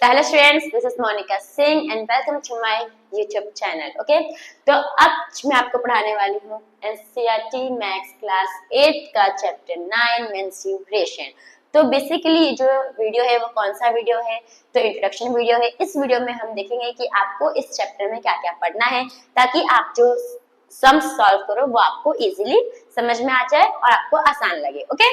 Hello students, this is Monika Singh and welcome to my YouTube channel. Okay, तो अब मैं आपको पढ़ाने वाली हूँ एनसीईआरटी मैथ्स क्लास 8 का चैप्टर 9 मेंस्ट्रुएशन। तो बेसिकली जो वीडियो है वो कौन सा वीडियो है, तो इंट्रोडक्शन वीडियो है। इस वीडियो में हम देखेंगे कि आपको इस चैप्टर में क्या क्या पढ़ना है ताकि आप जो सम सॉल्व करो वो आपको इजीली समझ में आ जाए और आपको आसान लगे। ओके,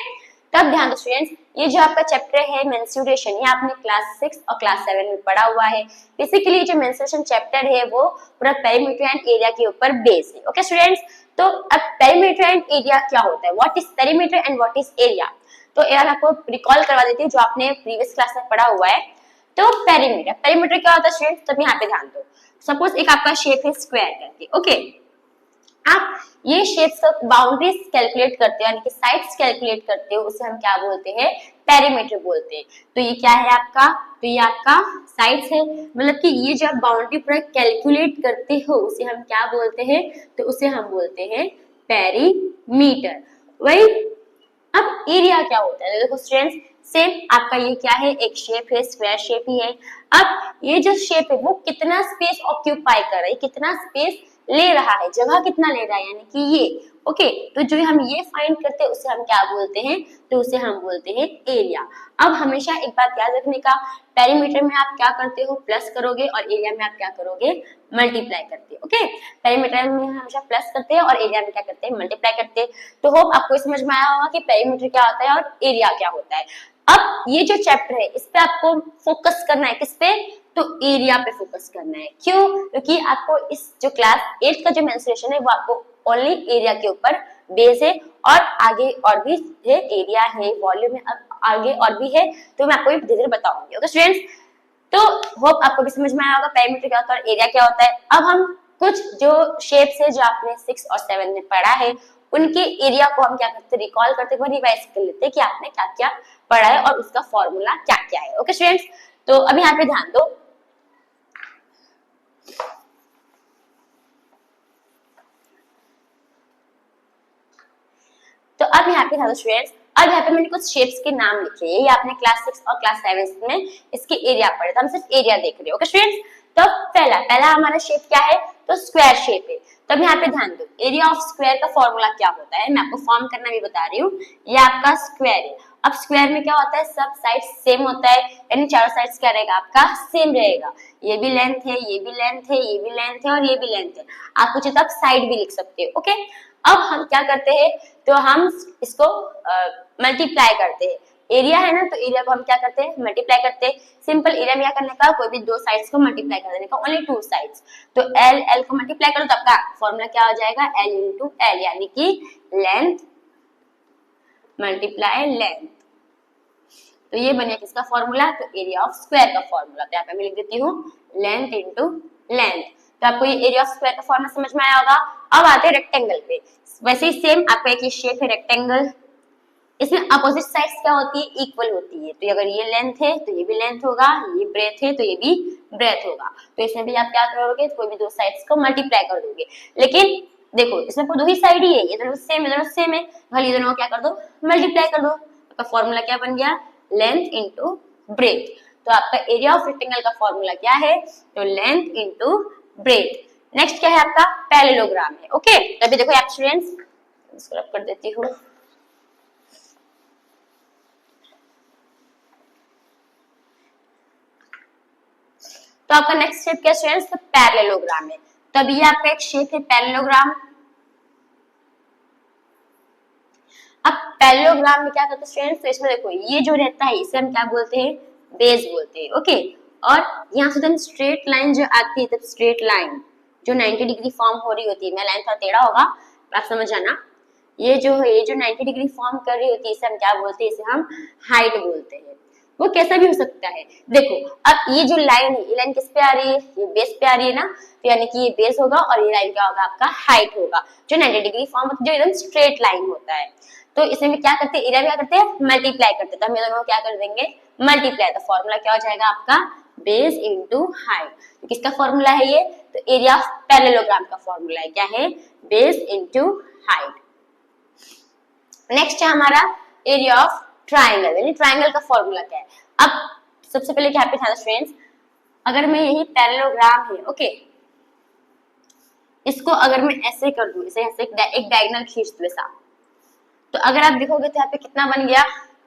तब ध्यान दो स्टूडेंट्स, ये जो आपका चैप्टर है मेंस्ट्रुएशन, ये आपने क्लास 6 और क्लास 7 में पढ़ा हुआ है। बेसिकली जो मेंस्ट्रुएशन चैप्टर है वो पूरा पेरीमीटर एंड एरिया के ऊपर बेस्ड है। ओके स्टूडेंट्स, तो अब पेरीमीटर एंड एरिया क्या होता है, what is perimeter and what is area, तो यार आपको रिकॉल करवा देती हूँ जो आपने प्रीवियस क्लास में पढ़ा हुआ है। तो पेरीमीटर क्या होता है स्टूडेंट्स, तब यहाँ पे ध्यान दो। सपोज एक आपका शेप है स्क्वायर करके, ओके, आप ये शेप्स का बाउंड्रीज कैलकुलेट करते हो यानी कि साइड्स कैलकुलेट करते हो, उसे हम क्या बोलते हैं, पेरीमीटर बोलते हैं। तो ये क्या है आपका, तो ये आपका साइड्स है, मतलब कि ये जब बाउंड्री पूरा कैलकुलेट करते हो उसे हम क्या बोलते हैं, तो उसे हम बोलते हैं पेरीमीटर। वही अब एरिया क्या होता है, देखो स्टूडेंट्स, सेम आपका ये क्या है, एक शेप है, स्क्वायर शेप ही है। अब ये जो शेप है वो कितना स्पेस ऑक्यूपाई कर रहा है, कितना स्पेस ले रहा है, जगह कितना ले रहा है, यानी कि ये ओके। तो जो हम ये फाइंड करते हैं उसे हम क्या बोलते हैं, तो उसे हम बोलते हैं एरिया। अब हमेशा एक बात याद रखने का, पेरीमीटर में आप क्या करते हो, प्लस करोगे, और एरिया में आप क्या करोगे, मल्टीप्लाई करते हो। ओके, पेरीमीटर में हमेशा प्लस करते हैं और एरिया में क्या करते हैं, मल्टीप्लाई करते हैं। तो होप आपको समझ में आया होगा कि पेरीमीटर क्या होता है और एरिया क्या होता है। अब ये जो चैप्टर है इस पे आपको फोकस करना है, किस पे, तो एरिया पे फोकस करना है। क्यों, क्योंकि आपको इस जो क्लास 8 का जो मेंस्ट्रुएशन है वो आपको ओनली एरिया के ऊपर बेस है, और आगे और भी है, एरिया है, वॉल्यूम है, आगे और भी है, तो मैं आपको धीरे धीरे बताऊंगी। ओके स्टूडेंट्स, तो होप आपको भी समझ में आया होगा पेरीमीटर क्या होता है और एरिया क्या होता है। अब हम कुछ जो शेप्स है जो आपने 6 और 7 में पढ़ा है उनके एरिया को हम क्या करते हैं, रिकॉल करते हुए रिवाइज कर लेते हैं कि आपने क्या क्या पढ़ा है और उसका फॉर्मूला क्या क्या है। ओके स्टूडेंट्स, तो अब यहाँ पे ध्यान दो। तो अब यहाँ पे ध्यान स्टूडेंट्स, अब यहाँ पे मैंने कुछ शेप्स के नाम लिखे हैं, ये आपने क्लास 6 और क्लास 7 में इसके एरिया पढ़े, तो हम सिर्फ एरिया देख रहे हैं। ओके स्टूडेंट्स, तो पहला हमारा शेप क्या है, तो स्क्वायर शेप है। तब यहाँ पे ध्यान दो, एरिया ऑफ स्क्वायर का फॉर्मूला क्या होता है, मैं आपको फॉर्म करना भी बता रही हूँ। ये आपका स्क्वायर है। अब स्क्वायर में क्या होता है, सब साइड सेम होता है, यानी चारों साइड्स क्या रहेगा आपका, सेम रहेगा। ये भी लेंथ है, ये भी लेंथ है, ये भी लेंथ है और ये भी लेंथ है। आप कुछ तब साइड भी लिख सकते हो। ओके, अब हम क्या करते हैं, तो हम इसको मल्टीप्लाई करते हैं। एरिया है ना, तो एरिया को हम क्या करते हैं, मल्टीप्लाई करते हैं। सिंपल एरिया में क्या करने का, कोई भी दो साइड्स को मल्टीप्लाई कर देने का, ओनली टू साइड्स। तो एल को मल्टीप्लाई करो तो आपका फॉर्मूला क्या हो जाएगा, एल इंटू एल, यानी कि लेंथ मल्टीप्लाई लेंथ। तो ये बने किसका फॉर्मूला, तो एरिया ऑफ स्क्वायर का फॉर्मूला। तो यहाँ पे मैं लिख देती हूँ लेंथ इंटू लेंथ। तो आपको ये एरिया ऑफ स्क्वायर का फॉर्मूला समझ में आया होगा। अब आते हैं रेक्टेंगल पे। वैसे ही सेम आपका एक शेप है रेक्टेंगल, इसमें अपोजिट साइड्स क्या होती है, इक्वल होती है। तो अगर ये लेंथ है तो ये भी लेंथ होगा, ये ब्रेथ है तो ये भी ब्रेथ होगा। तो इसमें भी आप क्या करोगे, कोई भी दो साइड्स को मल्टीप्लाई कर दोगे। लेकिन देखो इसमें दो ही साइड ही है, ये दोनों सेम है, भले ये दोनों क्या कर दो, मल्टीप्लाई कर दो। आपका फॉर्मूला क्या बन गया, लेंथ इंटू ब्रेथ। तो आपका एरिया ऑफ रेक्टेंगल का फॉर्मूला क्या है, तो लेंथ इंटू ब्रेथ। नेक्स्ट क्या है आपका, पैरेललोग्राम है। ओके, तभी देखो आप स्टूडेंट्स, इसको रब कर देती हूँ। तो आपका नेक्स्ट शेप क्या स्टूडेंट्स, तो पैरेललोग्राम है। तब ये आपका एक शेप है पैरेललोग्राम। अब पैरेललोग्राम में क्या करते हैं स्टूडेंट्स, तो इसमें देखो ये जो रहता है इसे हम क्या बोलते हैं, बेस बोलते हैं। ओके, और यहाँ से स्ट्रेट लाइन जो आती है, तब स्ट्रेट लाइन जो 90 डिग्री फॉर्म हो रही होती है, मैं लाइन थोड़ा टेढ़ा होगा आप समझ जाना, ये जो 90 डिग्री फॉर्म कर रही होती है इसे हम क्या बोलते हैं, इसे हम हाइट बोलते हैं। वो कैसा भी हो सकता है, देखो अब ये जो लाइन है, ये लाइन किस पे आ रही है, ये बेस पे आ रही है ना, तो यानी कि ये बेस होगा और ये लाइन क्या होगा, आपका हाइट होगा। जो 90 डिग्री फॉर्म होता है, जो एकदम स्ट्रेट लाइन होता है। तो इसमें भी क्या करते हैं, एरिया क्या करते हैं, मल्टीप्लाई करते हैं। तो हम ये दोनों क्या कर देंगे, मल्टीप्लाई। तो फॉर्मूला क्या हो जाएगा आपका, बेस इंटू हाइट। तो किसका फॉर्मूला है ये, तो एरिया ऑफ पैरेललोग्राम का फॉर्मूला है, क्या है, बेस इंटू हाइट। नेक्स्ट है हमारा एरिया ऑफ ट्राइंगल, यानी ट्राइंगल का फॉर्मूला क्या है। अब सबसे पहले क्या पे था स्टूडेंट्स, अगर मैं यही पैरेललोग्राम है, ओके, इसको अगर मैं ऐसे कर दूं, इसे ऐसे एक डायगोनल खींच दूं ऐसा, तो अगर आप देखोगे तो यहाँ पे कितना बन गया,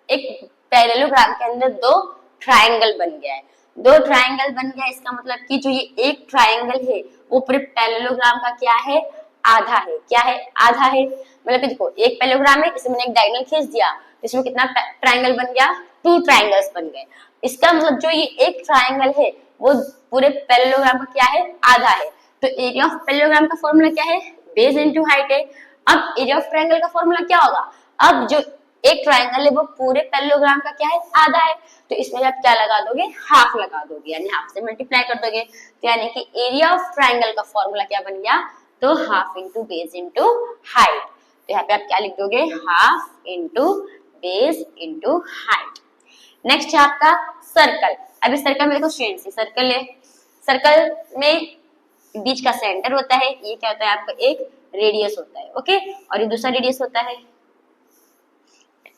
एक पैरेललोग्राम के अंदर दो ट्रायंगल बन गया है, दो ट्रायंगल बन गया। इसका मतलब कि जो ये एक ट्रायंगल है वो पूरे पैरेललोग्राम का क्या है, आधा है। क्या है, आधा है। मतलब कि देखो एक पैरेललोग्राम है, इसमें मैंने एक डायगोनल खींच दिया, इसमें कितना ट्रायंगल बन गया, टू ट्रायंगल्स बन गए। इसका मतलब जो ये एक ट्रायंगल है वो पूरे पैरेललोग्राम का क्या है, आधा है। तो एरिया ऑफ पैरेललोग्राम का फॉर्मूला क्या है, बेस इनटू हाइट है। अब एरिया ऑफ ट्रायंगल का फॉर्मूला क्या होगा, अब जो एक ट्रायंगल है वो पूरे पैरेललोग्राम का क्या है, आधा है। तो इसमें आप क्या लगा दोगे, हाफ लगा दोगे, यानी हाफ से मल्टीप्लाई कर दोगे। तो यानी कि एरिया ऑफ ट्रायंगल का फॉर्मूला क्या बन गया, तो half into base into height. तो यहाँ पे आप क्या लिख दोगे, half into base into height. Next है आपका सर्कल। अभी सर्कल में देखो स्टूडेंट्स, सर्कल है, सर्कल में बीच का सेंटर होता है, ये क्या होता है आपका, एक रेडियस होता है, ओके, और ये दूसरा रेडियस होता है,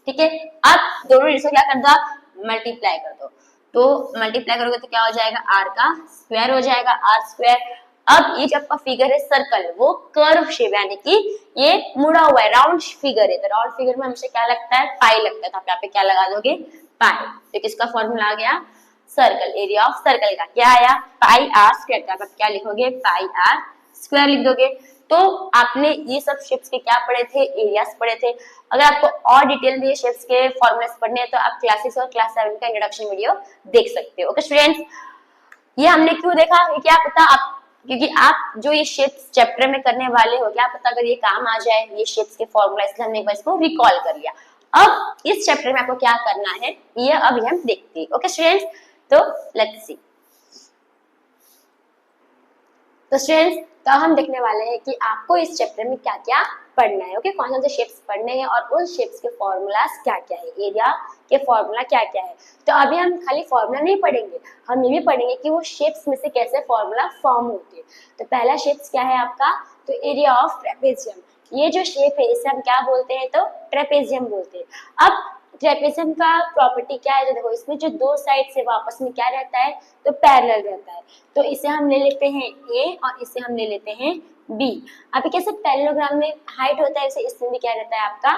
ठीक है। अब दोनों रेडियस को क्या कर दो, आप मल्टीप्लाई कर दो। तो मल्टीप्लाई करोगे तो क्या हो जाएगा, आर का स्क्वायर हो जाएगा, आर स्क्वायर। अब ये जो आपका फिगर है सर्कल है वो कर्व शेप, यानी कि ये मुड़ा हुआ है, राउंड फिगर है। तो राउंड फिगर में हमसे क्या लगता है, पाई लगता है। तो आप यहाँ पे क्या लगा दोगे, पाई। तो किसका फॉर्मूला आ गया, सर्कल, एरिया ऑफ सर्कल का क्या आया, पाई आर स्क्वायर। आप क्या लिखोगे, पाई आर स्क्वायर लिख दोगे। तो आपने ये सब शेप्स के क्या पढ़े थे, एरियाज पढ़े थे। अगर आपको और डिटेल में ये शेप्स के फॉर्मूलास पढ़ने हैं तो आप क्लास 6 और क्लास 7 का इंट्रोडक्शन वीडियो देख सकते हो। ओके स्टूडेंट्स, ये हमने क्यों देखा, ये क्या पता आप, क्योंकि आप जो ये शेप्स चैप्टर में करने वाले हो, क्या पता अगर ये काम आ जाए ये शेप्स के फॉर्मूला, इसलिए हमने एक बार इसको रिकॉल कर लिया। अब इस चैप्टर में आपको क्या करना है ये अभी हम देखते हैं। ओके स्टूडेंट्स, तो लेट्स सी। तो स्टूडेंट्स, तो हम देखने वाले हैं कि आपको इस चैप्टर में क्या क्या पढ़ना है, ओके, कौन कौन से शेप्स पढ़ने हैं और उन शेप्स के फॉर्मूलाज क्या क्या है, एरिया के फॉर्मूला क्या क्या है। तो अभी हम खाली फॉर्मूला नहीं पढ़ेंगे, हम ये भी पढ़ेंगे कि वो शेप्स में से कैसे फॉर्मूला फॉर्म होते हैं। तो पहला शेप्स क्या है आपका, तो एरिया ऑफ ट्रेपेजियम। ये जो शेप है इसे हम क्या बोलते हैं, तो ट्रेपेजियम बोलते हैं। अब ट्रेपेजियम का प्रॉपर्टी क्या है, तो देखो इसमें जो दो साइड से आपस में क्या रहता है, तो पैरेलल रहता है। तो इसे हम ले लेते हैं ए और इसे हम ले लेते हैं बी। अभी कैसे पैरेललोग्राम में हाइट होता है, वैसे इसमें भी क्या रहता है आपका,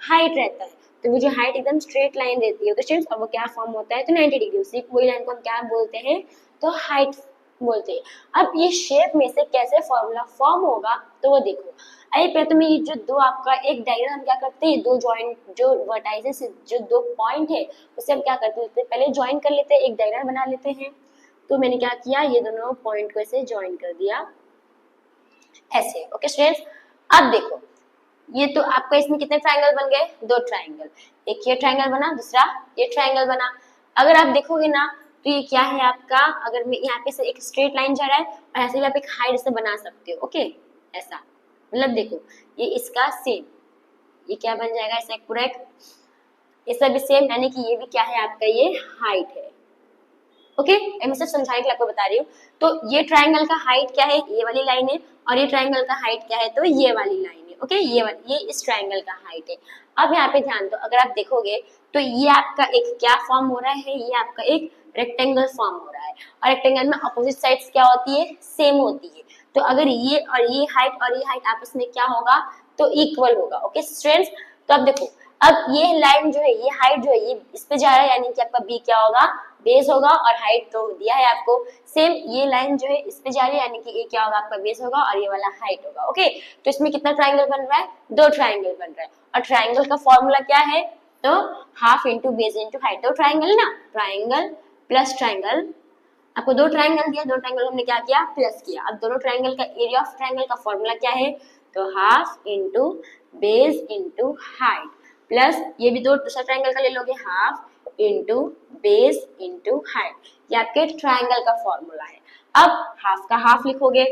हाइट रहता है। तो वो जो हाइट एकदम स्ट्रेट लाइन रहती है, तो स्टूडेंट्स अब वो क्या फॉर्म होता है, तो 90 डिग्री। उसी वही लाइन को हम क्या बोलते हैं, तो हाइट बोलते हैं। अब ये शेप में से कैसे फॉर्मूला फॉर्म होगा, तो वो देखो। अरे प्रथम ये जो दो आपका एक डायग्राम हम क्या करते हैं, दो जॉइंट जो वर्टाइसेस जो दो पॉइंट है उसे हम क्या करते हैं, पहले ज्वाइन कर लेते हैं, एक डायग्राम बना लेते हैं। तो मैंने क्या किया, ये दोनों पॉइंट को ऐसे ज्वाइन कर दिया ऐसे। ओके स्टूडेंट्स, अब देखो ये तो आपका इसमें कितने ट्रायंगल बन गए, दो ट्रायंगल, एक ये ट्रायंगल बना, दूसरा ये ट्रायंगल बना। अगर आप देखोगे ना तो ये क्या है आपका, अगर मैं यहाँ पे से एक स्ट्रेट लाइन जा रहा है और ऐसे भी आप एक हाइट से बना सकते हो, ओके, ऐसा। मतलब देखो ये इसका सेम, ये क्या बन जाएगा, ऐसा पूरा एक, ये सब सेम, यानी कि ये भी क्या है आपका, ये हाइट है। ओके, मैं सिर्फ समझाने के लिए आपको बता रही हूँ। तो ये ट्रायंगल का हाइट क्या है, ये वाली लाइन है, और ये ट्रायंगल का हाइट क्या है, तो ये वाली लाइन है। ओके, ये इस ट्रायंगल का हाइट है। अब यहाँ पे ध्यान दो, अगर आप देखोगे तो ये आपका एक क्या फॉर्म हो रहा है, ये आपका एक रेक्टेंगल फॉर्म हो रहा है। और रेक्टेंगल में अपोजिट साइड्स क्या होती है, सेम होती है। तो अगर ये और ये हाइट आपस में क्या होगा, तो इक्वल होगा। ओके स्टूडेंट्स, तो अब देखो, अब ये लाइन जो है, ये हाइट जो है, ये इस पे जा रहा है, यानी कि आपका बी क्या होगा, बेस होगा, और हाइट तो दिया है आपको सेम। ये लाइन जो है इस पे जा रही है, यानी कि ये क्या होगा आपका बेस होगा, और ये वाला हाइट होगा। ओके, तो इसमें कितना ट्रायंगल बन रहा है, दो ट्रायंगल बन रहा है। और ट्रायंगल का फॉर्मूला क्या है, तो half into base into height. तो ट्रायंगल ना, ट्रायंगल प्लस ट्रायंगल, आपको दो ट्रायंगल दिया, दो ट्रायंगल हमने क्या किया, प्लस किया। अब दोनों ट्रायंगल का एरिया ऑफ ट्रायंगल का फॉर्मूला क्या है, तो half into base into height, plus ये भी दो दूसरा ट्रायंगल का ले लोगे, half into base into height. ये आपके ट्रायंगल का फॉर्मूला है। अब हाफ का हाफ लिखोगे,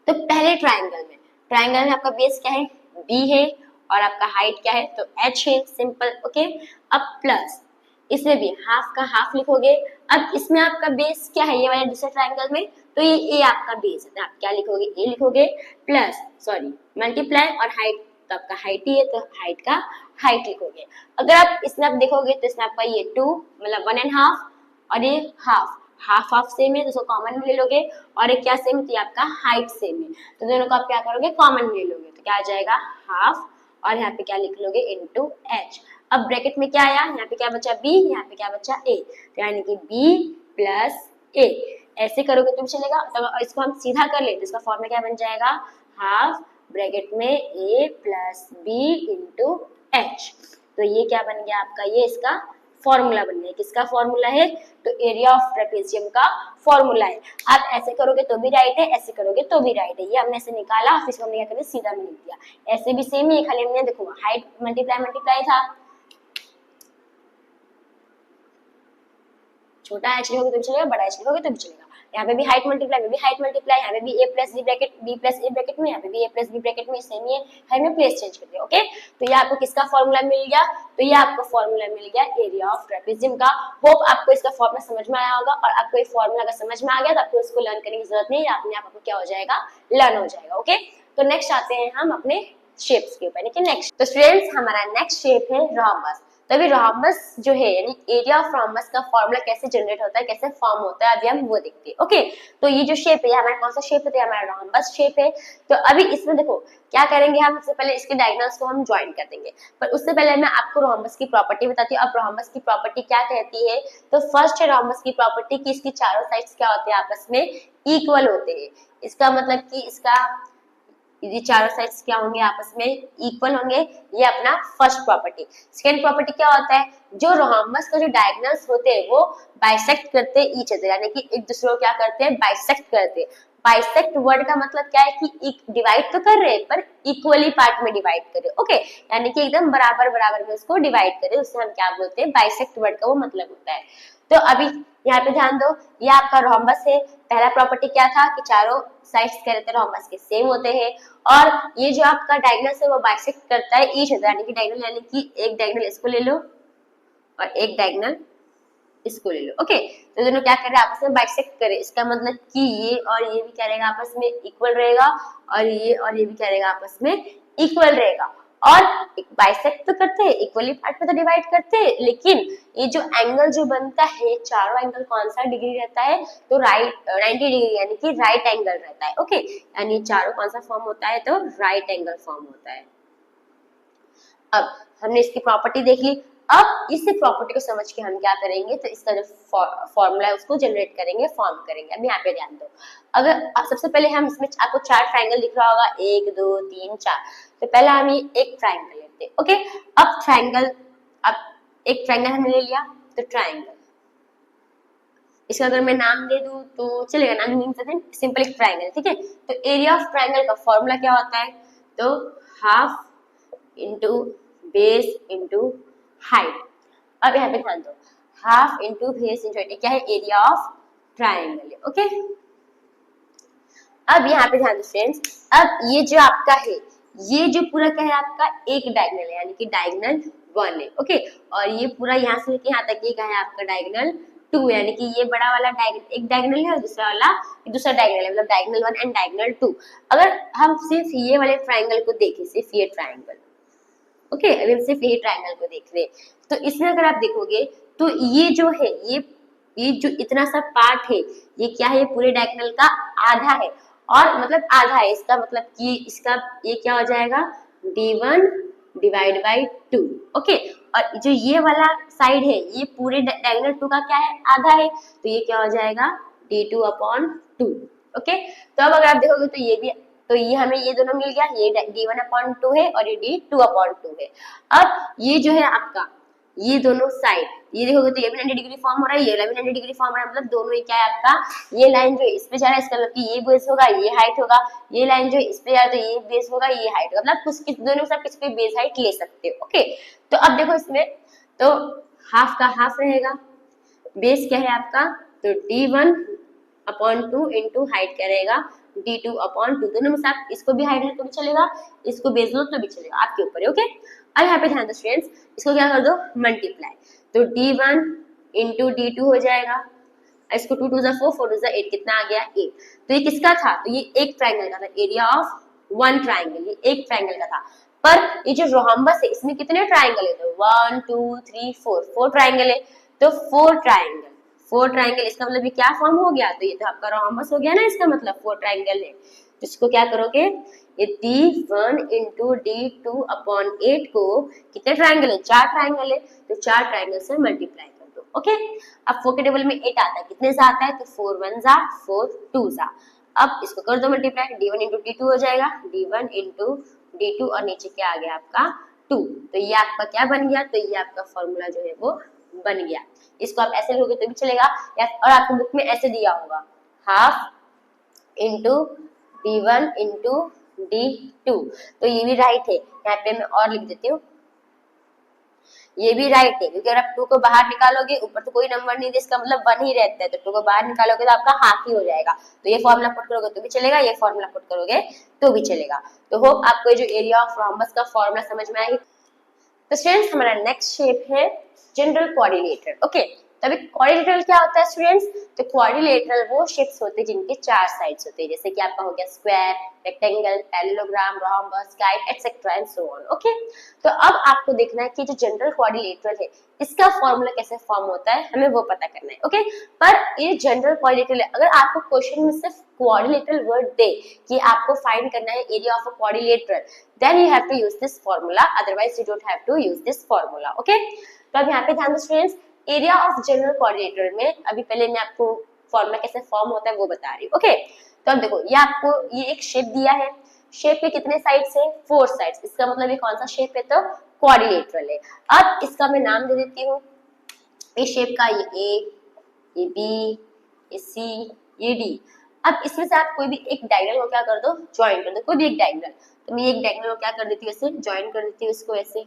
तो पहले ट्रायंगल में आपका बेस क्या है, बी है, और आपका हाइट क्या है, तो h है, सिंपल। ओके, अब प्लस इसमें भी हाफ का हाफ लिखोगे। अब इसमें आपका बेस क्या है, ये वाले दूसरे ट्रायंगल में, तो ये ए आपका बेस है, तो आप क्या लिखोगे, ए लिखोगे, प्लस सॉरी मल्टीप्लाई, और हाइट तो आपका हाइट ही है, तो हाइट का हाइट लिखोगे। अगर आप इसमें आप देखोगे तो इसमें आपका ये 2 मतलब 1.5 और ये हाफ, हाफ हाफ सेम है तो उसको कॉमन में ले लोगे, और एक क्या सेम है, तो ये आपका हाइट सेम है, तो दोनों को आप क्या करोगे, कॉमन में ले लोगे, तो क्या आ जाएगा हाफ, और यहाँ पे क्या लिख लोगे, इनटू h। अब ब्रैकेट में क्या आया, यहाँ पे क्या बचा b, यहाँ पे क्या बचा a, तो यानी कि b प्लस a, ऐसे करोगे तो भी चलेगा। तो इसको हम सीधा कर ले तो इसका फॉर्मूला क्या बन जाएगा, हाफ ब्रैकेट में a plus b into h, तो ये क्या बन गया आपका, ये इसका फॉर्मूला बन गया। किसका फॉर्मूला है, तो एरिया ऑफ ट्रेपेजियम का फॉर्मूला है। आप ऐसे करोगे तो भी राइट है, ऐसे करोगे तो भी राइट है, ये हमने ऐसे निकाला, फिर इसको हमने क्या किया, सीधा में लिख दिया। ऐसे भी सेम ही है, खाली हमने देखो हाइट मल्टीप्लाई मल्टीप्लाई था, छोटा h लिखोगे तो भी चलेगा, बड़ा h लिखोगे तो भी चलेगा। यहाँ पे भी हाइट मल्टीप्लाई में भी हाइट मल्टीप्लाई, यहाँ पे भी a plus b bracket b plus a bracket में, यहाँ पे भी a प्लस b ब्रैकेट में, सेम ही है, हमने प्लेस चेंज कर दिया। ओके, तो ये आपको किसका फॉर्मूला मिल गया, तो ये आपको फॉर्मूला मिल गया एरिया ऑफ ट्रेपेजियम का। होप आपको इसका फॉर्मूला समझ में आया होगा, और आपको ये फॉर्मूला अगर समझ में आ गया तो आपको इसको लर्न करने की जरूरत नहीं है, अपने आप आपको क्या हो जाएगा, लर्न हो जाएगा। ओके, तो नेक्स्ट आते हैं हम अपने शेप्स के ऊपर, यानी कि नेक्स्ट। तो स्टूडेंट्स हमारा नेक्स्ट शेप है रोम्बस। तो अभी रोम्बस जो है यानी एरिया ऑफ रोम्बस का फॉर्मूला कैसे जनरेट होता है, कैसे फॉर्म होता है, अभी हम वो देखते हैं। ओके, तो ये जो शेप है हमारा कौन सा शेप है, हमारा रोम्बस शेप है। तो अभी इसमें देखो क्या करेंगे हम, सबसे पहले इसके डायगोनल्स को हम ज्वाइन कर देंगे, पर उससे पहले मैं आपको रोम्बस की प्रॉपर्टी बताती हूँ। अब रोम्बस की प्रॉपर्टी क्या कहती है, तो फर्स्ट है रोम्बस की प्रॉपर्टी कि इसकी चारों साइड्स क्या होते हैं, आपस में इक्वल होते हैं। इसका मतलब कि इसका ये चारों साइड्स क्या होंगे, आपस में इक्वल होंगे, ये अपना फर्स्ट प्रॉपर्टी। सेकंड प्रॉपर्टी क्या होता है, जो रोम्बस का जो डायगोनल्स होते हैं वो बाइसेक्ट करते हैं ईच अदर, यानी कि एक दूसरे को क्या करते हैं, बाइसेक्ट करते हैं। बाइसेक्ट वर्ड का मतलब क्या है कि डिवाइड तो कर रहे हैं पर इक्वली पार्ट में डिवाइड करे। ओके, यानी कि एकदम बराबर बराबर में उसको डिवाइड करे, उससे हम क्या बोलते हैं, बाइसेक्ट वर्ड का वो मतलब होता है। तो अभी यहाँ पे ध्यान दो, ये आपका रोम्बस है। पहला प्रॉपर्टी क्या था कि चारों साइड्स क्या रहते हैं, रोम्बस के सेम होते हैं, और ये जो आपका डायगोनल है वो बाइसेक्ट करता है ईच अदर, यानी कि डायगोनल यानी कि एक डायगोनल इसको ले लो और एक डायगोनल इसको ले लो। ओके, तो दोनों क्या कर रहे हैं, आपस में बाइसेक्ट करे, इसका मतलब कि ये और ये भी क्या रहेगा, आपस में इक्वल रहेगा, और ये भी क्या रहेगा, आपस में इक्वल रहेगा। और बाइसेक्ट तो करते हैं, इक्वली पार्ट में तो डिवाइड करते हैं, लेकिन ये जो एंगल जो बनता है, चारों एंगल कौन सा डिग्री रहता है, तो राइट 90 डिग्री, यानी कि राइट एंगल रहता है। ओके, यानी चारों कौन सा फॉर्म होता है, तो राइट एंगल फॉर्म होता है। अब हमने इसकी प्रॉपर्टी देख ली, अब इसी प्रॉपर्टी को समझ के हम क्या करेंगे, तो इसका जो फॉर्मूला है उसको जनरेट करेंगे, फॉर्म करेंगे। अभी यहाँ पे ध्यान दो, अगर सबसे पहले हम इसमें आपको चार ट्राइंगल दिख रहा होगा, 1 2 3 4, तो पहला हम ये एक ट्राइंगल लेते हैं। ओके, अब एक ट्राइंगल हमने ले लिया, तो ट्राइंगल इसका अगर मैं नाम दे दूं तो चलेगा, नाम नहीं देते, सिंपल एक ट्राइंगल, ठीक है। तो एरिया ऑफ ट्राइंगल का फॉर्मूला क्या होता है, तो half into base into height. अब यहाँ पे ध्यान दो, half into base into height क्या है, एरिया ऑफ ट्राइंगल है। ओके, अब यहाँ पे ध्यान दो फ्रेंड्स, अब ये जो आपका है, ये जो पूरा क्या है आपका एक डायगोनल है, यानी कि डायगोनल 1 है। ओके, और ये पूरा यहाँ से लेके यहाँ तक ये क्या है आपका डायगोनल 2, यानी कि ये बड़ा वाला एक डायगोनल है और दूसरा वाला दूसरा डायगोनल है, मतलब डायगोनल 1 एंड डायगोनल 2। अगर हम सिर्फ ये वाले ट्राइंगल को देखें, सिर्फ ये ट्राइंगल, ओके, अभी हम सिर्फ ये ट्राइंगल को देख रहे हैं, तो इसमें अगर आप देखोगे तो ये जो है, ये जो इतना सा पार्ट है, ये क्या है, ये पूरे डायगोनल का आधा है, और मतलब आधा है, इसका मतलब कि इसका ये क्या हो जाएगा, d1 डिवाइड बाई 2। ओके, और जो ये वाला साइड है, ये पूरे डायगोनल 2 का क्या है, आधा है, तो ये क्या हो जाएगा, d2 अपॉन 2। ओके, तो अब अगर आप देखोगे तो ये भी, तो ये हमें ये दोनों मिल गया, ये d1 अपॉन 2 है और ये d2 अपॉन 2 है। अब ये जो है आपका, ये दोनों साइड, ये देखोगे तो ये भी 90 डिग्री फॉर्म हो रहा है, ये वाला भी 90 डिग्री फॉर्म हो रहा है, मतलब दोनों ही क्या है आपका, ये लाइन जो इस पे जा रहा है इसका मतलब कि ये बेस होगा, ये हाइट होगा, ये लाइन जो इस पे जा रहा है तो ये बेस होगा, ये हाइट होगा, मतलब कुछ दोनों के साथ किसी कोई बेस हाइट ले सकते हो। ओके, तो अब देखो इसमें तो हाफ का हाफ रहेगा, बेस क्या है आपका, तो d1 अपॉन 2 इंटू हाइट क्या रहेगा, d2 अपॉन 2, दोनों में से आप इसको भी हाइट लो तो भी चलेगा, इसको बेस लो तो भी चलेगा, आपके ऊपर है। ओके, अब यहाँ पे ध्यान दो स्टूडेंट्स, इसको क्या कर दो, मल्टीप्लाई, तो d1 इंटू d2 हो जाएगा, इसको 2 2 4 4 2 8, कितना आ गया 8। तो ये किसका था, तो ये एक ट्राइंगल का था, एरिया ऑफ 1 ट्राइंगल, ये एक ट्राइंगल का था। पर ये जो रोम्बस है इसमें कितने ट्राइंगल है, तो 1 2 3 4 4 ट्राइंगल है, तो 4 ट्राइंगल 4 ट्राइंगल, इसका मतलब ये क्या फॉर्म हो गया, तो ये तो आपका रोम्बस हो गया ना, इसका मतलब 4 ट्राइंगल है। तो इसको क्या करोगे, ये D1 इंटू D2 अपॉन 8 को कितने ट्राइंगल है, 4 ट्राइंगल है, तो 4 ट्राइंगल से मल्टीप्लाई कर दो। ओके, अब 4 के टेबल में 8 आता है, कितने से आता है, तो 4 1 जा 4 2 जा। अब इसको कर दो मल्टीप्लाई, D1 इंटू D2 हो जाएगा, D1 इंटू D2 और नीचे क्या आ गया आपका 2। तो ये आपका क्या बन गया, तो ये आपका फॉर्मूला जो है वो बन गया। इसको आप ऐसे लोगे तो भी चलेगा, या और आपको बुक में ऐसे दिया होगा, half into D1 into D2, तो ये भी राइट है। यहाँ पे मैं और लिख देती हूँ, ये भी राइट है, क्योंकि अगर आप 2 को बाहर निकालोगे, ऊपर तो कोई नंबर नहीं है, इसका मतलब 1 ही रहता है, तो 2 को बाहर निकालोगे तो आपका हाफ ही हो जाएगा। तो ये फॉर्मूला पुट करोगे तो भी चलेगा, ये फॉर्मूला पुट करोगे तो भी चलेगा। तो होप आपको जो एरिया ऑफ रोम्बस का फॉर्मूला समझ में आएगी। तो स्टूडेंट्स हमारा नेक्स्ट शेप है जनरल क्वाड्रिलेटरल। ओके, तो अभी क्वाड्रिलेटरल क्या होता है स्टूडेंट्स, तो क्वाड्रिलेटरल वो शेप्स होते हैं जिनके 4 साइड्स होते हैं, जैसे कि आपका हो गया square, rectangle, parallelogram, rhombus, kite etcetera and so on. Okay, तो अब आपको देखना है कि जो जनरल क्वाड्रिलेटरल है इसका फॉर्मूला कैसे फॉर्म होता है, हमें वो पता करना है। ओके, पर ये जनरल क्वाड्रिलेटरल है, अगर आपको क्वेश्चन में सिर्फ क्वाड्रिलेटरल वर्ड दे कि आपको फाइंड करना है area of a quadrilateral, then you have to use this formula, otherwise you don't have to use this formula. Okay, तो अब यहाँ पे ध्यान दो students, area of general quadrilateral में अभी पहले मैं आपको फॉर्मूला कैसे फॉर्म होता है वो बता रही हूँ। ओके, तो अब देखो ये आपको ये एक शेप दिया है, शेप के कितने साइड्स है, 4 साइड्स, इसका मतलब ये कौन सा शेप है, तो क्वाड्रिलेटरल है। अब इसका मैं नाम दे देती हूँ, इस शेप का ये ए, ये बी, ये सी, ये डी। अब इसमें से आप कोई भी एक डायगोनल को क्या कर दो, ज्वाइन कर दो, कोई भी एक डायगोनल। तो मैं एक डायगोनल को क्या कर देती हूँ, ऐसे ज्वाइन कर देती हूँ इसको ऐसे।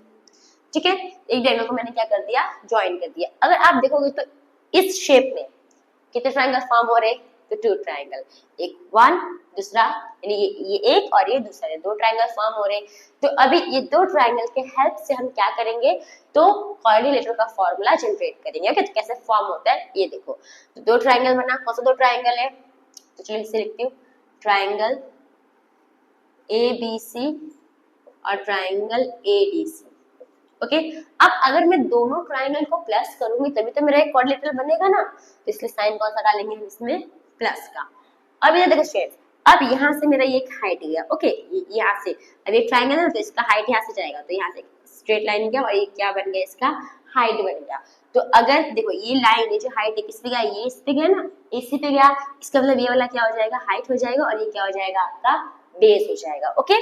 ठीक है, एक डायगोनल को मैंने क्या कर दिया, ज्वाइन कर दिया। अगर आप देखोगे तो इस शेप में कितने ट्रायंगल फॉर्म हो रहे, तो 2 ट्रायंगल, एक 1 दूसरा, यानी ये एक और ये दूसरा, 2 ट्रायंगल फॉर्म हो रहे। तो अभी ये 2 ट्रायंगल के हेल्प से हम क्या करेंगे, तो क्वाड्रिलेटरल का फॉर्मूला जनरेट करेंगे। ओके, तो कैसे फॉर्म होता है ये देखो। तो 2 ट्रायंगल बना, कौन सा 2 ट्रायंगल है, तो चलिए इसे लिखती हूँ, ट्रायंगल ABC और ट्रायंगल ADC। ओके, अब अगर मैं दोनों ट्रायंगल को प्लस करूंगी तभी तो मेरा एक क्वाड्रिलेटरल बनेगा ना, तो इसलिए साइन कौन सा डालेंगे हम इसमें, प्लस का। अब ये देखो स्टूडेंट्स, अब यहाँ से मेरा ये हाइट गया। ओके, यहाँ से अब ये ट्रायंगल है तो इसका हाइट यहाँ से जाएगा, तो यहाँ से स्ट्रेट लाइन गया और ये क्या बन गया, इसका हाइट बन गया। तो अगर देखो ये लाइन है जो हाइट है किस पे गया, ये इस पे गया ना, इसी पे गया, इसका मतलब ये वाला क्या हो जाएगा, हाइट हो जाएगा, और ये क्या हो जाएगा, आपका बेस हो जाएगा। ओके,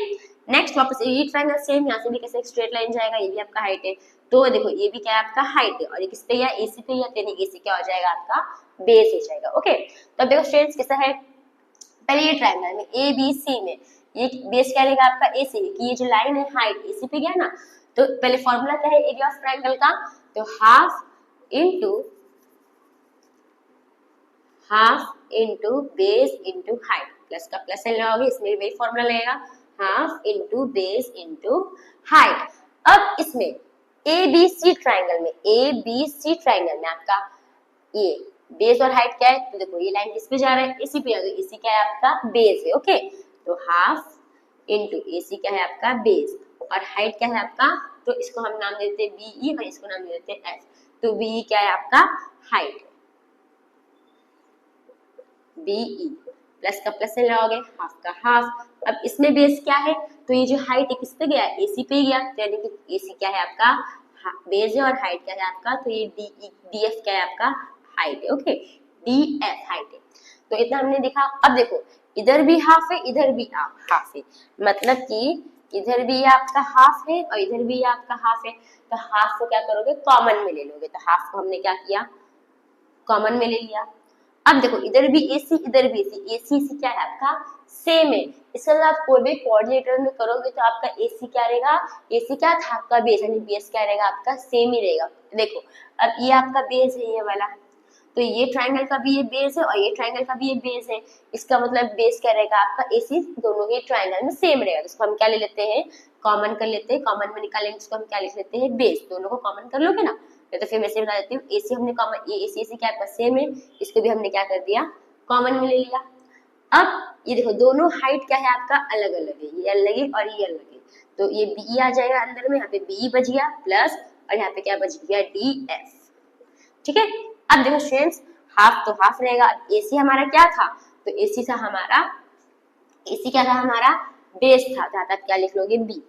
नेक्स्ट वापस ये ट्रायंगल सेम, यहाँ से भी कैसे स्ट्रेट लाइन जाएगा, ये भी आपका हाइट है, तो देखो ये भी क्या है, आपका हाइट है, और ये किस पे गया, AC पे गया, यानी AC क्या हो जाएगा, आपका बेस हो जाएगा। ओके, तो अब देखो स्टूडेंट्स कैसा है, पहले ये ट्रायंगल में ABC में ये बेस क्या रहेगा आपका AC, कि ये जो लाइन है हाइट AC पे गया ना, तो पहले फॉर्मूला क्या है एरिया ऑफ ट्रायंगल का, तो half into base into height, plus का प्लस लगाओगे, इसमें वही फॉर्मूला लगेगा, half into base into height. अब इसमें ABC ट्रायंगल में आपका ये बेस और हाइट क्या है, तो देखो ये लाइन किस पे जा रहा है, AC पे, तो AC क्या है, आपका बेस है। ओके, तो हाफ इंटू AC क्या है, आपका बेस, और हाइट क्या है आपका, तो इसको हम नाम देते हैं BE और इसको नाम देते हैं F। तो BE क्या है आपका, हाइट, BE प्लस का प्लस से लगाओगे, हाफ का हाफ। अब इसमें बेस क्या है, तो ये जो हाइट है किस पे गया, AC पे गया, तो यानी कि AC क्या है आपका बेस है, और हाइट क्या है आपका, तो ये DF क्या है आपका हाइट है। ओके, DF हाइट है। तो इतना हमने देखा। अब देखो इधर भी हाफ है, इधर भी हाफ है, मतलब कि इधर भी आपका हाफ है और इधर भी आपका हाफ है, तो हाफ को क्या करोगे, कॉमन में ले लोगे, तो हाफ को हमने क्या किया, कॉमन में ले लिया। अब देखो इधर भी AC इधर भी AC क्या है आपका सेम है, इसके अलावा आप कोई भी क्वाड्रिलेटरल में करोगे तो आपका AC क्या रहेगा, AC क्या था आपका बेस, यानी बेस क्या रहेगा आपका सेम ही रहेगा। देखो अब ये आपका बेस है ये वाला, तो ये ट्रायंगल का भी ये बेस है और ये ट्रायंगल का भी ये बेस है, इसका मतलब बेस क्या रहेगा आपका AC दोनों के ट्रायंगल में सेम रहेगा। इसको हम क्या ले लेते हैं, कॉमन कर लेते हैं, कॉमन में निकालेंगे इसको हम क्या लिख लेते हैं, बेस। दोनों को कॉमन कर लोगे ना, तो फिर वैसे बता देती हूँ, AC हमने कॉमन, ये AC क्या आपका सेम है, इसको भी हमने क्या कर दिया, कॉमन में ले लिया। अब ये देखो दोनों हाइट क्या है आपका अलग अलग है, ये अलग है और ये अलग है, तो ये BE आ जाएगा अंदर में, यहाँ पे BE बच गया प्लस, और यहाँ पे क्या बच गया DF। ठीक है, अब देखो स्टूडेंट्स हाफ तो हाफ रहेगा। AC हमारा क्या था, तो AC क्या था हमारा, बेस था, जहां तक क्या लिख लोगे B।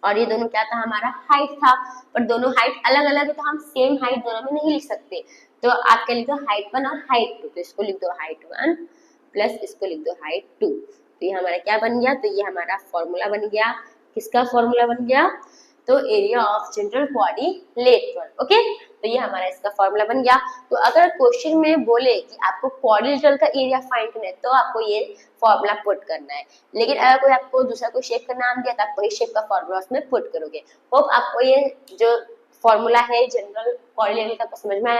और ये दोनों क्या था हमारा, हाइट था। पर दोनों हाइट अलग अलग है तो हम सेम हाइट दोनों में नहीं लिख सकते, तो आप क्या लिख दो, हाइट 1 और हाइट 2। तो इसको लिख दो हाइट 1 प्लस इसको लिख दो हाइट 2। तो ये हमारा क्या बन गया, तो ये हमारा फॉर्मूला बन गया। किसका फॉर्मूला बन गया, तो area of general quadrilateral. Okay, तो ये हमारा इसका फॉर्मूला बन गया। तो अगर क्वेश्चन में बोले कि आपको क्वाड्रिलेटरल का एरिया फाइंड करना है तो आपको ये फॉर्मूला पुट करना है। लेकिन अगर कोई आपको दूसरा कोई शेप का नाम दिया तो आप वही शेप का फॉर्मूला उसमें पुट करोगे। होप आपको ये जो फॉर्मूला है जनरल क्वाड्रिलेटरल का समझ में आया।